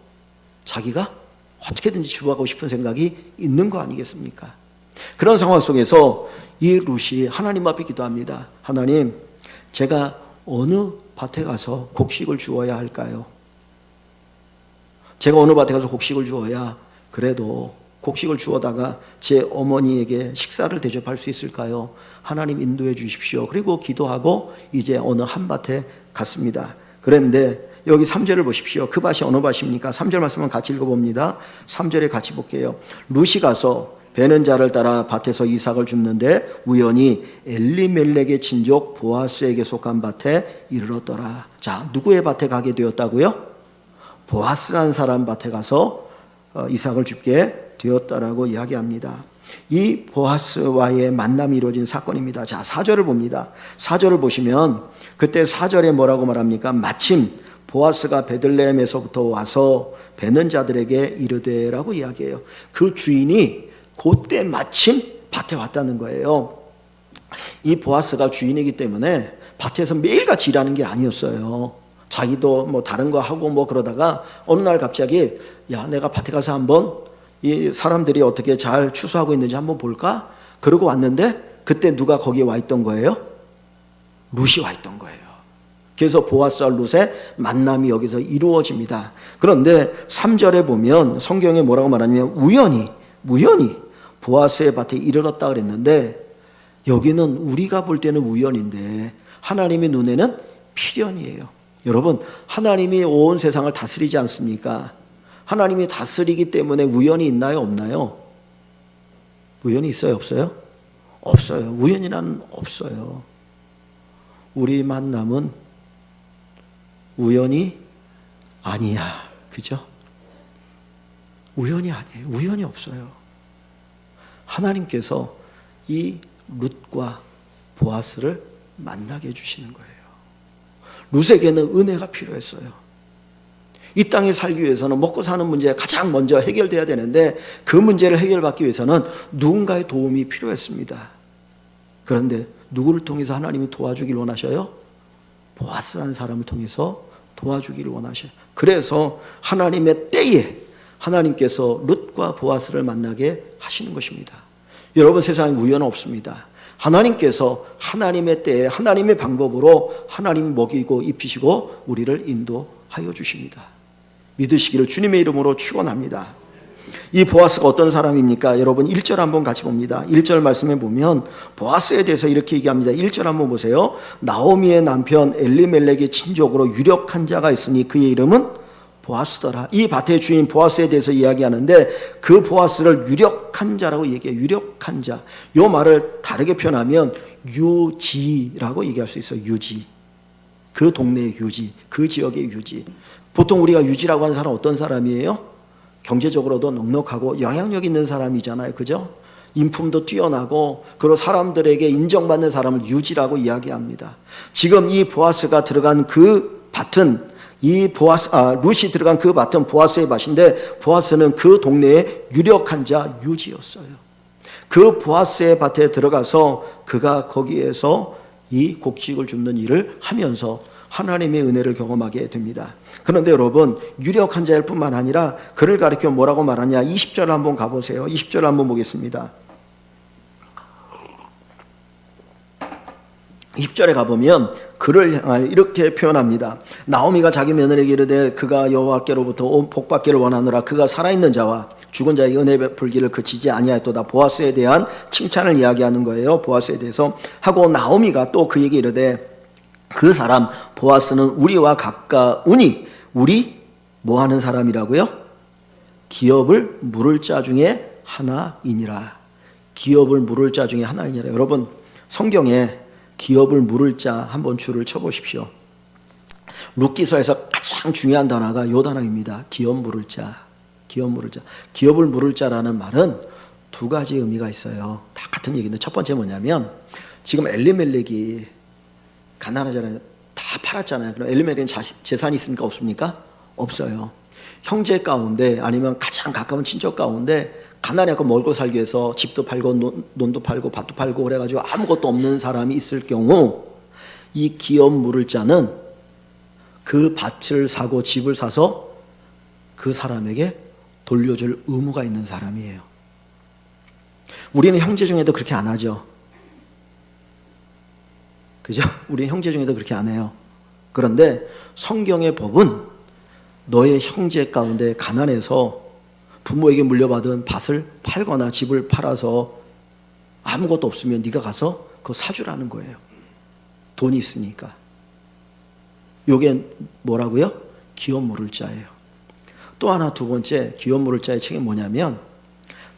자기가 어떻게든지 주어가고 싶은 생각이 있는 거 아니겠습니까? 그런 상황 속에서 이 룻이 하나님 앞에 기도합니다. 하나님, 제가 어느 밭에 가서 곡식을 주어야 할까요? 제가 어느 밭에 가서 곡식을 주어야 그래도 곡식을 주어다가 제 어머니에게 식사를 대접할 수 있을까요? 하나님 인도해 주십시오. 그리고 기도하고 이제 어느 한 밭에 갔습니다. 그런데 여기 3절을 보십시오. 그 밭이 어느 밭입니까? 3절 말씀은 같이 읽어봅니다. 3절에 같이 볼게요. 룻이 가서 베는 자를 따라 밭에서 이삭을 줍는데 우연히 엘리멜렉의 친족 보아스에게 속한 밭에 이르렀더라. 자, 누구의 밭에 가게 되었다고요? 보아스라는 사람 밭에 가서 이삭을 줍게 되었다라고 이야기합니다. 이 보아스와의 만남이 이루어진 사건입니다. 자, 4절을 봅니다. 4절을 보시면 그때 4절에 뭐라고 말합니까? 마침 보아스가 베들레헴에서부터 와서 베는 자들에게 이르되라고 이야기해요. 그 주인이 그때 마침 밭에 왔다는 거예요. 이 보아스가 주인이기 때문에 밭에서 매일같이 일하는 게 아니었어요. 자기도 뭐 다른 거 하고 뭐 그러다가 어느 날 갑자기 야, 내가 밭에 가서 한번 이 사람들이 어떻게 잘 추수하고 있는지 한번 볼까? 그러고 왔는데 그때 누가 거기에 와 있던 거예요? 룻이 와 있던 거예요. 그래서 보아스와 룻의 만남이 여기서 이루어집니다. 그런데 3절에 보면 성경에 뭐라고 말하냐면 우연히 보아스의 밭에 이르렀다 그랬는데 여기는 우리가 볼 때는 우연인데 하나님의 눈에는 필연이에요. 여러분, 하나님이 온 세상을 다스리지 않습니까? 하나님이 다스리기 때문에 우연이 있나요, 없나요? 우연이 있어요, 없어요? 없어요. 우연이란 없어요. 우리 만남은 우연이 아니야. 그죠? 우연이 아니에요. 우연이 없어요. 하나님께서 이 룻과 보아스를 만나게 해주시는 거예요. 룻에게는 은혜가 필요했어요. 이 땅에 살기 위해서는 먹고 사는 문제가 가장 먼저 해결돼야 되는데 그 문제를 해결받기 위해서는 누군가의 도움이 필요했습니다. 그런데 누구를 통해서 하나님이 도와주길 원하셔요? 보아스라는 사람을 통해서 도와주기를 원하셔요. 그래서 하나님의 때에 하나님께서 룻과 보아스를 만나게 하시는 것입니다. 여러분, 세상에 우연은 없습니다. 하나님께서 하나님의 때에 하나님의 방법으로 하나님이 먹이고 입히시고 우리를 인도하여 주십니다. 믿으시기를 주님의 이름으로 축원합니다. 이 보아스가 어떤 사람입니까? 여러분 1절 한번 같이 봅니다. 1절 말씀에 보면 보아스에 대해서 이렇게 얘기합니다. 1절 한번 보세요. 나오미의 남편 엘리멜렉의 친족으로 유력한 자가 있으니 그의 이름은 보아스더라. 이 밭의 주인 보아스에 대해서 이야기하는데 그 보아스를 유력한 자라고 얘기해요. 유력한 자. 이 말을 다르게 표현하면 유지라고 얘기할 수 있어요. 유지. 그 동네의 유지, 그 지역의 유지. 보통 우리가 유지라고 하는 사람은 어떤 사람이에요? 경제적으로도 넉넉하고 영향력 있는 사람이잖아요. 그죠? 인품도 뛰어나고 그리고 사람들에게 인정받는 사람을 유지라고 이야기합니다. 지금 이 보아스가 들어간 그 밭은 룻이 들어간 그 밭은 보아스의 밭인데 보아스는 그 동네의 유력한 자 유지였어요. 그 보아스의 밭에 들어가서 그가 거기에서 이 곡식을 줍는 일을 하면서 하나님의 은혜를 경험하게 됩니다. 그런데 여러분, 유력한 자일 뿐만 아니라 그를 가리켜 뭐라고 말하냐? 20절 한번 가보세요. 20절 한번 보겠습니다. 10절에 가보면 그를 향하여 이렇게 표현합니다. 나오미가 자기 며느리에게 이르되 그가 여호와께로부터 온 복받기를 원하노라. 그가 살아있는 자와 죽은 자의 은혜 베풀기를 그치지 아니하였도다. 보아스에 대한 칭찬을 이야기하는 거예요. 보아스에 대해서 하고, 나오미가 또 그에게 이르되 그 사람 보아스는 우리와 가까우니, 우리 뭐 하는 사람이라고요? 기업을 물을 자 중에 하나이니라. 기업을 물을 자 중에 하나이니라. 여러분, 성경에 기업을 물을 자 한번 줄을 쳐보십시오. 룻기서에서 가장 중요한 단어가 이 단어입니다. 기업 물을 자. 기업 물을 자. 기업을 물을 자라는 말은 두 가지 의미가 있어요. 다 같은 얘기인데, 첫 번째 뭐냐면, 지금 엘리멜렉이 가난하잖아요. 다 팔았잖아요. 그럼 엘리멜렉은 재산이 있습니까? 없습니까? 없어요. 형제 가운데 아니면 가장 가까운 친척 가운데 가난하고 먹고 살기 위해서 집도 팔고 논도 팔고 밭도 팔고 그래가지고 아무것도 없는 사람이 있을 경우, 이 기업 물을 자는 그 밭을 사고 집을 사서 그 사람에게 돌려줄 의무가 있는 사람이에요. 우리는 형제 중에도 그렇게 안 하죠. 그죠? 우리 형제 중에도 그렇게 안 해요. 그런데 성경의 법은 너의 형제 가운데 가난해서 부모에게 물려받은 밭을 팔거나 집을 팔아서 아무것도 없으면 네가 가서 그거 사주라는 거예요. 돈이 있으니까. 요게 뭐라고요? 기업 물을 자예요. 또 하나, 두 번째 기업 물을 자의 책이 뭐냐면,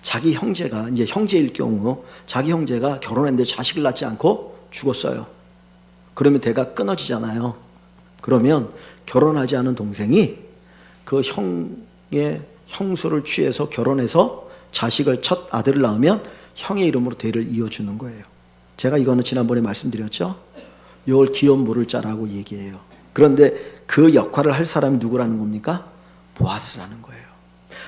자기 형제가, 이제 형제일 경우 자기 형제가 결혼했는데 자식을 낳지 않고 죽었어요. 그러면 대가 끊어지잖아요. 그러면 결혼하지 않은 동생이 그 형의 형수를 취해서 결혼해서 자식을, 첫 아들을 낳으면 형의 이름으로 대를 이어주는 거예요. 제가 이거는 지난번에 말씀드렸죠. 이걸 기업 물을 자라고 얘기해요. 그런데 그 역할을 할 사람이 누구라는 겁니까? 보아스라는 거예요.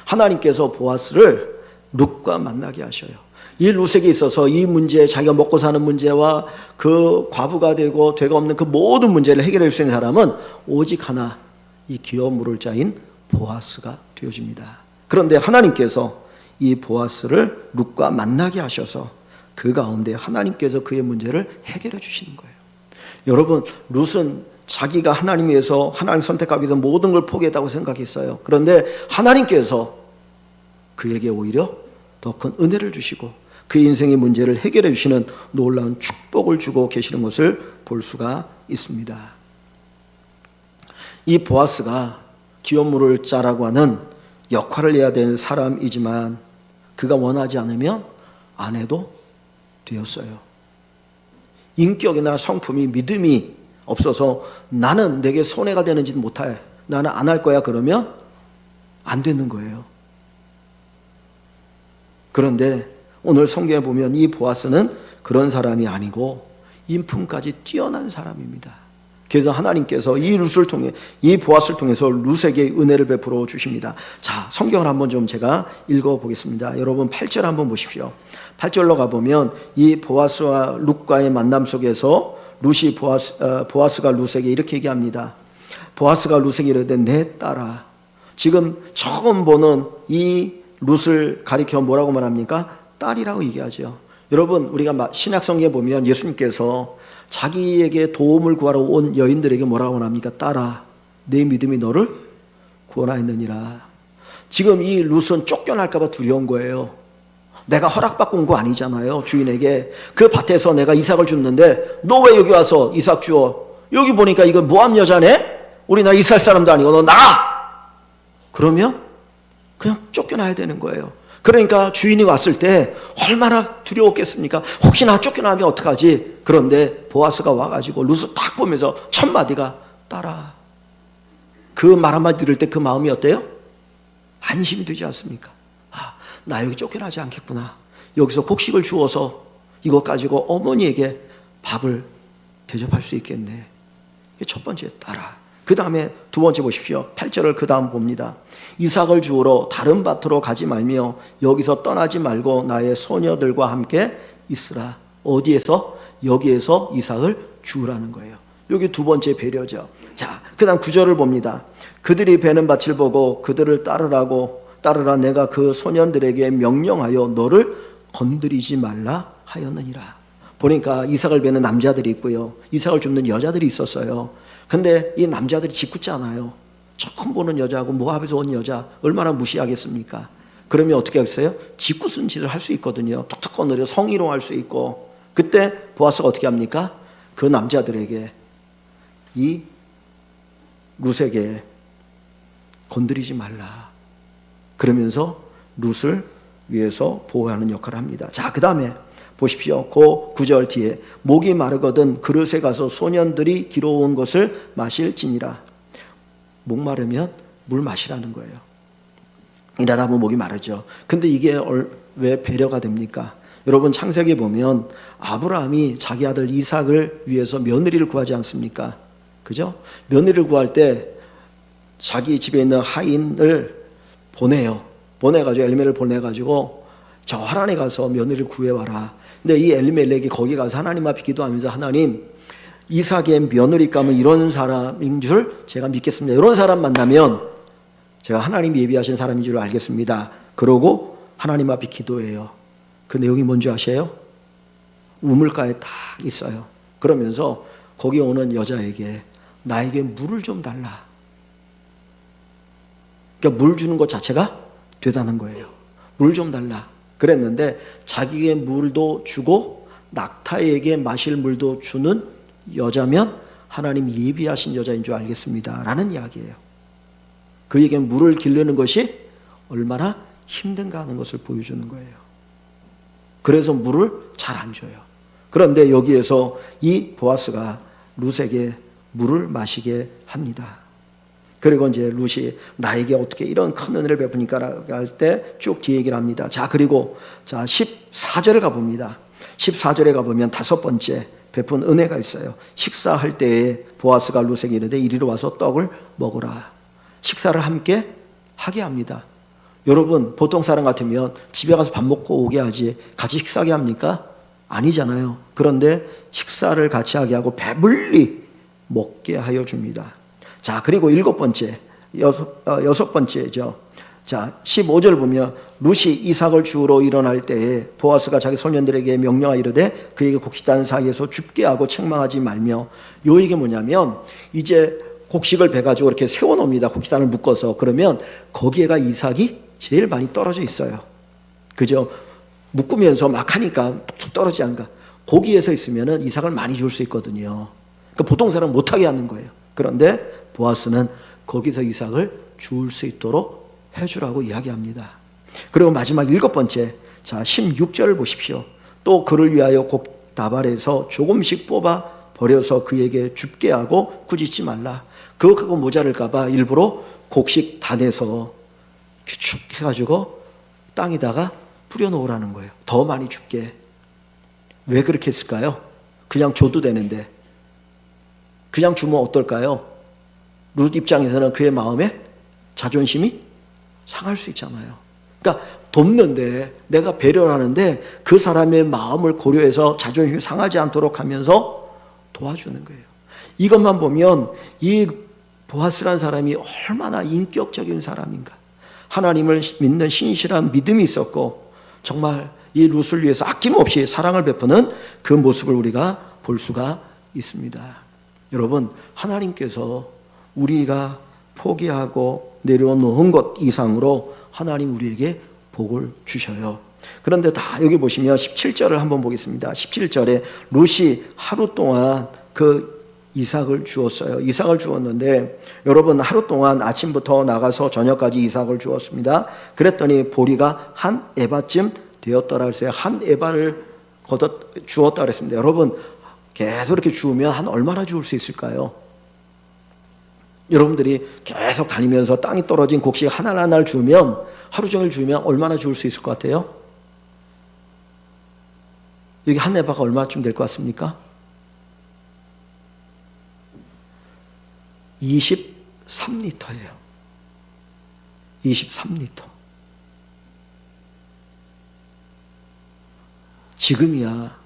하나님께서 보아스를 룻과 만나게 하셔요. 이 룻에게 있어서 이 문제, 자기가 먹고 사는 문제와 그 과부가 되고 되가 없는 그 모든 문제를 해결할 수 있는 사람은 오직 하나, 이 기업 물을 자인 보아스가 되어집니다. 그런데 하나님께서 이 보아스를 룻과 만나게 하셔서 그 가운데 하나님께서 그의 문제를 해결해 주시는 거예요. 여러분, 룻은 자기가 하나님 위해서, 하나님 선택하기 위해서 모든 걸 포기했다고 생각했어요. 그런데 하나님께서 그에게 오히려 더 큰 은혜를 주시고 그의 인생의 문제를 해결해 주시는 놀라운 축복을 주고 계시는 것을 볼 수가 있습니다. 이 보아스가 기업 물을 자라고 하는 역할을 해야 될 사람이지만 그가 원하지 않으면 안 해도 되었어요. 인격이나 성품이, 믿음이 없어서 나는 내게 손해가 되는지는 못해, 나는 안 할 거야, 그러면 안 되는 거예요. 그런데 오늘 성경에 보면 이 보아스는 그런 사람이 아니고 인품까지 뛰어난 사람입니다. 그래서 하나님께서 이 룻을 통해, 이 보아스를 통해서 룻에게 은혜를 베풀어 주십니다. 자, 성경을 한번 좀 제가 읽어보겠습니다. 여러분 8절 한번 보십시오. 8절로 가보면 이 보아스와 룻과의 만남 속에서 룻이 보아스가 룻에게 이렇게 얘기합니다. 보아스가 룻에게 이르되 내 딸아. 지금 처음 보는 이 룻을 가리켜 뭐라고 말합니까? 딸이라고 얘기하죠. 여러분, 우리가 신약 성경에 보면 예수님께서 자기에게 도움을 구하러 온 여인들에게 뭐라고 말합니까? 딸아, 내 믿음이 너를 구원하였느니라. 지금 이 룻은 쫓겨날까 봐 두려운 거예요. 내가 허락받고 온 거 아니잖아요. 주인에게 그 밭에서 내가 이삭을 줬는데 너 왜 여기 와서 이삭 주어? 여기 보니까 이거 모함 여자네? 우리나라 이스라엘 사람도 아니고 너 나가! 그러면 그냥 쫓겨나야 되는 거예요. 그러니까 주인이 왔을 때 얼마나 두려웠겠습니까? 혹시나 쫓겨나면 어떡하지? 그런데 보아스가 와가지고 룻을 딱 보면서 첫 마디가 딸아. 그 말 한마디 들을 때 그 마음이 어때요? 안심이 되지 않습니까? 아, 나 여기 쫓겨나지 않겠구나. 여기서 곡식을 주어서 이것 가지고 어머니에게 밥을 대접할 수 있겠네. 이게 첫 번째, 딸아. 그 다음에 두 번째 보십시오. 8절을 그 다음 봅니다. 이삭을 주우러 다른 밭으로 가지 말며 여기서 떠나지 말고 나의 소녀들과 함께 있으라. 어디에서? 여기에서 이삭을 주우라는 거예요. 여기 두 번째 배려죠. 자, 그 다음 9절을 봅니다. 그들이 베는 밭을 보고 그들을 따르라. 내가 그 소년들에게 명령하여 너를 건드리지 말라 하였느니라. 보니까 이삭을 베는 남자들이 있고요, 이삭을 줍는 여자들이 있었어요. 근데 이 남자들이 짓궂잖아요. 처음 보는 여자하고 모압에서 온 여자 얼마나 무시하겠습니까? 그러면 어떻게 하겠어요? 짓궂은 짓을 할 수 있거든요. 툭툭 건드려 성희롱할 수 있고. 그때 보아스가 어떻게 합니까? 그 남자들에게, 이 룻에게 건드리지 말라 그러면서 룻을 위해서 보호하는 역할을 합니다. 자, 그 다음에 보십시오. 그 9절 뒤에 목이 마르거든 그릇에 가서 소년들이 길어온 것을 마실지니라. 목 마르면 물 마시라는 거예요. 일하다 보면 목이 마르죠. 근데 이게 왜 배려가 됩니까? 여러분, 창세기 보면 아브라함이 자기 아들 이삭을 위해서 며느리를 구하지 않습니까? 그죠? 며느리를 구할 때 자기 집에 있는 하인을 보내요. 보내가지고 엘리멜을 보내가지고 저 하란에 가서 며느리를 구해와라. 근데 이 엘리멜렉이 거기 가서 하나님 앞에 기도하면서, 하나님, 이삭의 며느리감은 이런 사람인 줄 제가 믿겠습니다. 이런 사람 만나면 제가 하나님 예비하신 사람인 줄 알겠습니다. 그러고 하나님 앞에 기도해요. 그 내용이 뭔지 아세요? 우물가에 딱 있어요. 그러면서 거기 오는 여자에게 나에게 물을 좀 달라. 그러니까 물 주는 것 자체가 되다는 거예요. 물 좀 달라 그랬는데, 자기의 물도 주고 낙타에게 마실 물도 주는 여자면 하나님 예비하신 여자인 줄 알겠습니다 라는 이야기예요. 그에게 물을 기르는 것이 얼마나 힘든가 하는 것을 보여주는 거예요. 그래서 물을 잘 안 줘요. 그런데 여기에서 이 보아스가 룻에게 물을 마시게 합니다. 그리고 이제 룻이 나에게 어떻게 이런 큰 은혜를 베푸니까 할 때 쭉 뒤에 얘기를 합니다. 자, 그리고 자 14절에 가봅니다. 14절에 가보면 다섯 번째 베푼 은혜가 있어요. 식사할 때에 보아스가 룻에게 이르되 이리로 와서 떡을 먹으라. 식사를 함께 하게 합니다. 여러분, 보통 사람 같으면 집에 가서 밥 먹고 오게 하지 같이 식사하게 합니까? 아니잖아요. 그런데 식사를 같이 하게 하고 배불리 먹게 하여 줍니다. 자, 그리고 여섯 번째죠. 자, 15절 보면 룻이 이삭을 주우러 일어날 때에 보아스가 자기 소년들에게 명령하여 이르되 그에게 곡식단 사이에서 줍게 하고 책망하지 말며. 요 이게 뭐냐면, 이제 곡식을 베가지고 이렇게 세워놓습니다. 곡식단을 묶어서. 그러면 거기에가 이삭이 제일 많이 떨어져 있어요. 그죠? 묶으면서 막 하니까 툭툭 떨어지지 않을까. 거기에서 있으면 이삭을 많이 줄 수 있거든요. 그러니까 보통 사람은 못하게 하는 거예요. 그런데 보아스는 거기서 이삭을 줄 수 있도록 해주라고 이야기합니다. 그리고 마지막 일곱 번째, 자 16절을 보십시오. 또 그를 위하여 곡다발에서 조금씩 뽑아 버려서 그에게 줍게 하고 꾸짖지 말라. 그거 모자랄까봐 일부러 곡식 단에서 축 해가지고 땅에다가 뿌려놓으라는 거예요. 더 많이 줍게. 왜 그렇게 했을까요? 그냥 줘도 되는데. 그냥 주면 어떨까요? 룻 입장에서는 그의 마음에 자존심이 상할 수 있잖아요. 그러니까 돕는데, 내가 배려를 하는데 그 사람의 마음을 고려해서 자존심이 상하지 않도록 하면서 도와주는 거예요. 이것만 보면 이 보아스라는 사람이 얼마나 인격적인 사람인가. 하나님을 믿는 신실한 믿음이 있었고, 정말 이 룻을 위해서 아낌없이 사랑을 베푸는 그 모습을 우리가 볼 수가 있습니다. 여러분, 하나님께서 우리가 포기하고 내려놓은 것 이상으로 하나님 우리에게 복을 주셔요. 그런데 다 여기 보시면 17절을 한번 보겠습니다. 17절에 룻이 하루 동안 그 이삭을 주었어요. 이삭을 주었는데, 여러분, 하루 동안 아침부터 나가서 저녁까지 이삭을 주었습니다. 그랬더니 보리가 한 에바쯤 되었더라 그랬어요. 한 에바를 주었다 그랬습니다. 여러분, 계속 이렇게 주우면 한 얼마나 주울 수 있을까요? 여러분들이 계속 다니면서 땅이 떨어진 곡식 하나하나를 주우면, 하루 종일 주우면 얼마나 주울 수 있을 것 같아요? 여기 한 에바가 얼마쯤 될 것 같습니까? 23리터예요. 23리터. 지금이야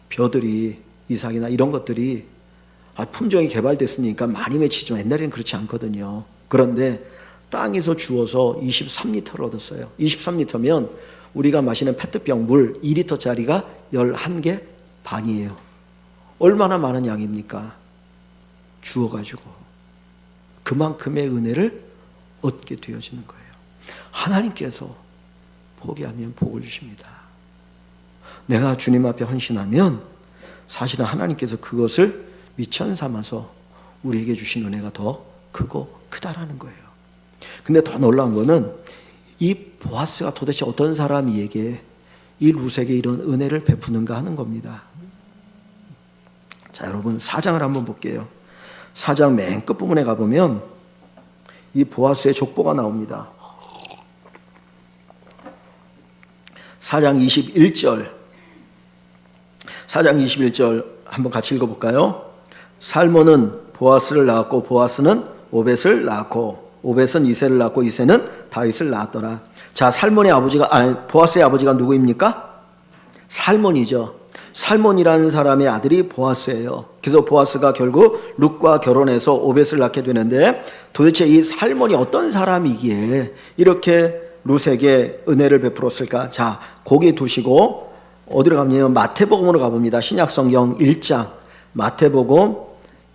벼들이, 이삭이나 이런 것들이 품종이 개발됐으니까 많이 맺히지만 옛날에는 그렇지 않거든요. 그런데 땅에서 주워서 23리터를 얻었어요. 23리터면 우리가 마시는 페트병 물 2리터짜리가 11개 반이에요. 얼마나 많은 양입니까? 주어가지고 그만큼의 은혜를 얻게 되어지는 거예요. 하나님께서 포기하면 복을 주십니다. 내가 주님 앞에 헌신하면 사실은 하나님께서 그것을 미천 삼아서 우리에게 주신 은혜가 더 크고 크다라는 거예요. 근데 더 놀라운 거는 이 보아스가 도대체 어떤 사람이에게 이 룻에게 이런 은혜를 베푸는가 하는 겁니다. 자, 여러분 4장을 한번 볼게요. 4장 맨 끝부분에 가보면 이 보아스의 족보가 나옵니다. 4장 21절 한번 같이 읽어볼까요? 살몬은 보아스를 낳았고 보아스는 오벳을 낳았고 오벳은 이새를 낳았고 이새는 다윗을 낳았더라. 자, 보아스의 아버지가 누구입니까? 살몬이죠. 살몬이라는 사람의 아들이 보아스예요. 그래서 보아스가 결국 룻과 결혼해서 오벳을 낳게 되는데 도대체 이 살몬이 어떤 사람이기에 이렇게 룻에게 은혜를 베풀었을까? 자, 거기 두시고 어디로 가면 마태복음으로 가봅니다. 신약성경 1장 마태복음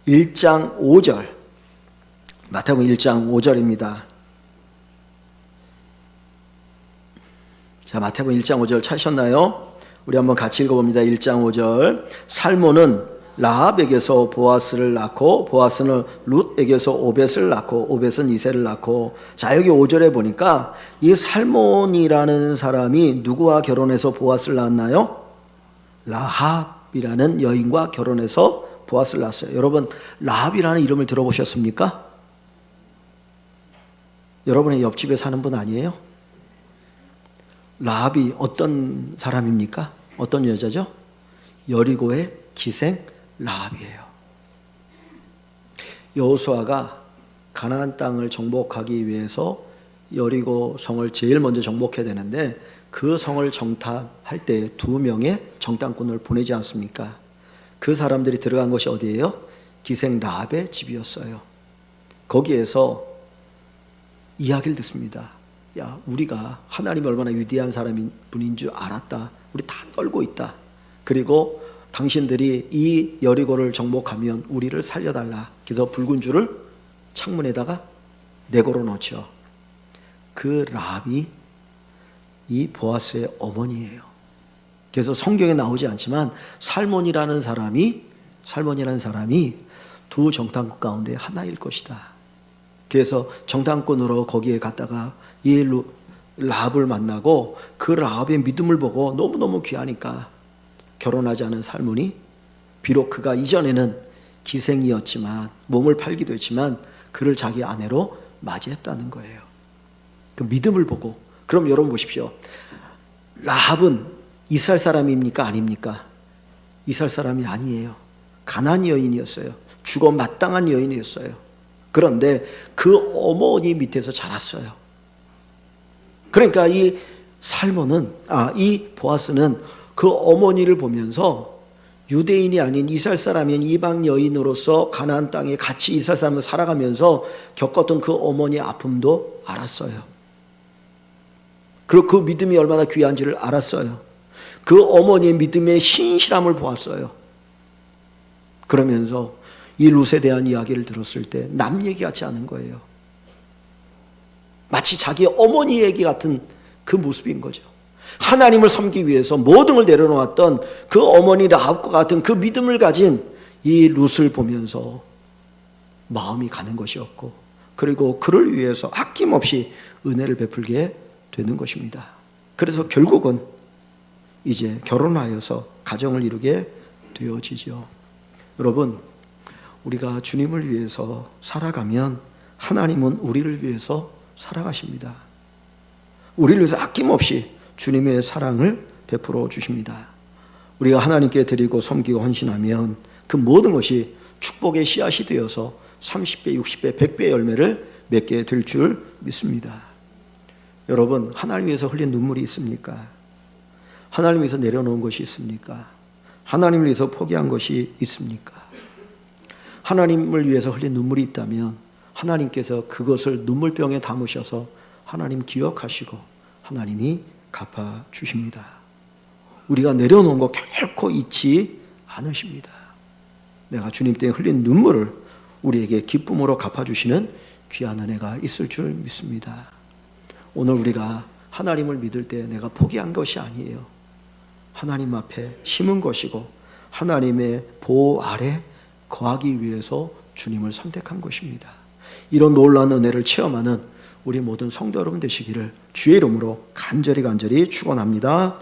1장 5절 마태복음 1장 5절입니다. 자, 마태복음 1장 5절 찾으셨나요? 우리 한번 같이 읽어봅니다. 1장 5절 살몬은 라합에게서 보아스를 낳고 보아스는 룻에게서 오벳을 낳고 오벳은 이새를 낳고 자, 여기 5절에 보니까 이 살몬이라는 사람이 누구와 결혼해서 보아스를 낳았나요? 라합이라는 여인과 결혼해서 보아스를 낳았어요. 여러분 라합이라는 이름을 들어보셨습니까? 여러분의 옆집에 사는 분 아니에요? 라합이 어떤 사람입니까? 어떤 여자죠? 여리고의 기생 라합이에요. 여호수아가 가나안 땅을 정복하기 위해서 여리고 성을 제일 먼저 정복해야 되는데 그 성을 정탐할 때 2명의 정탐꾼을 보내지 않습니까? 그 사람들이 들어간 곳이 어디예요? 기생 라합의 집이었어요. 거기에서 이야기를 듣습니다. 야, 우리가 하나님이 얼마나 위대한 분인 줄 알았다. 우리 다 떨고 있다. 그리고 당신들이 이 여리고를 정복하면 우리를 살려달라. 그래서 붉은 줄을 창문에다가 내걸어 놓죠. 그 라합이 이 보아스의 어머니예요. 그래서 성경에 나오지 않지만 살몬이라는 사람이 두 정탐꾼 가운데 하나일 것이다. 그래서 정탐꾼으로 거기에 갔다가 이 라합을 만나고 그 라합의 믿음을 보고 너무너무 귀하니까 결혼하지 않은 살몬이 비록 그가 이전에는 기생이었지만 몸을 팔기도 했지만 그를 자기 아내로 맞이했다는 거예요. 그 믿음을 보고. 그럼 여러분 보십시오. 라합은 이스라엘 사람입니까? 아닙니까? 이스라엘 사람이 아니에요. 가나안 여인이었어요. 죽어 마땅한 여인이었어요. 그런데 그 어머니 밑에서 자랐어요. 그러니까 이 보아스는 그 어머니를 보면서 유대인이 아닌 이스라엘 사람인 이방 여인으로서 가나안 땅에 같이 이스라엘 사람을 살아가면서 겪었던 그 어머니의 아픔도 알았어요. 그리고 그 믿음이 얼마나 귀한지를 알았어요. 그 어머니의 믿음의 신실함을 보았어요. 그러면서 이 룻에 대한 이야기를 들었을 때 남 얘기 같지 않은 거예요. 마치 자기 어머니 얘기 같은 그 모습인 거죠. 하나님을 섬기기 위해서 모든 걸 내려놓았던 그 어머니 라합과 같은 그 믿음을 가진 이 룻을 보면서 마음이 가는 것이었고, 그리고 그를 위해서 아낌없이 은혜를 베풀게 되는 것입니다. 그래서 결국은 이제 결혼하여서 가정을 이루게 되어지죠. 여러분, 우리가 주님을 위해서 살아가면 하나님은 우리를 위해서 살아가십니다. 우리를 위해서 아낌없이 주님의 사랑을 베풀어 주십니다. 우리가 하나님께 드리고 섬기고 헌신하면 그 모든 것이 축복의 씨앗이 되어서 30배, 60배, 100배의 열매를 맺게 될 줄 믿습니다. 여러분, 하나님 위해서 흘린 눈물이 있습니까? 하나님 위해서 내려놓은 것이 있습니까? 하나님을 위해서 포기한 것이 있습니까? 하나님을 위해서 흘린 눈물이 있다면 하나님께서 그것을 눈물병에 담으셔서 하나님 기억하시고 하나님이 갚아주십니다. 우리가 내려놓은 거 결코 잊지 않으십니다. 내가 주님 때문에 흘린 눈물을 우리에게 기쁨으로 갚아주시는 귀한 은혜가 있을 줄 믿습니다. 오늘 우리가 하나님을 믿을 때 내가 포기한 것이 아니에요. 하나님 앞에 심은 것이고 하나님의 보호 아래 거하기 위해서 주님을 선택한 것입니다. 이런 놀라운 은혜를 체험하는 우리 모든 성도 여러분 되시기를 주의 이름으로 간절히 축원합니다.